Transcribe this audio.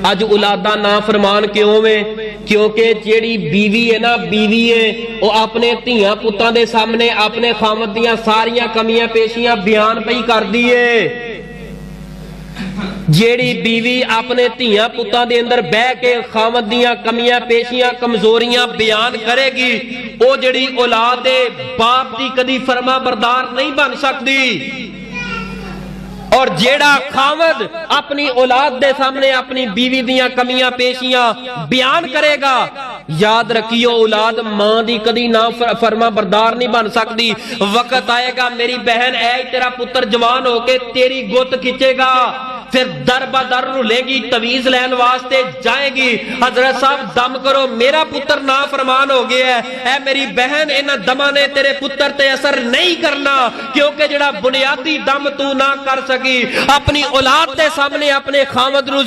अज औलादा ना फरमान क्यों वे? क्योंकि जेड़ी बीवी है ना, बीवी है वो अपने धियां पुत्तां दे सामने अपने खामद दियां सारियां कमियां पेशियां बयान पई करदी है। जेड़ी बीवी अपने धियां पुत्तां दे अंदर बह के खामद दियां कमियां पेशियां कमजोरियां बयान करेगी, वो जेड़ी औलाद है बाप दी कदी फरमा बरदार नहीं बन सकती। और जेड़ा खामद अपनी औलाद दे सामने अपनी बीवी दियां कमियां पेशियां बयान करेगा, याद रखियो औलाद मां दी कदी ना फरमा बरदार नहीं बन सकती। वक्त आएगा मेरी बहन, ऐ तेरा पुत्र जवान होके तेरी गुत खिंचेगा, फिर दर बदर रुलेगी, तवीज लैन वास्ते जाएगी। हजरत साहब दम करो, मेरा पुत्र ना फरमान हो गया है, ऐ मेरी बहन इन्हां दमा ने तेरे पुत्र ते असर नहीं करना, क्योंकि जेड़ा बुनियादी दम तू ना कर सकी अपनी औलाद के सामने अपने खामद नूं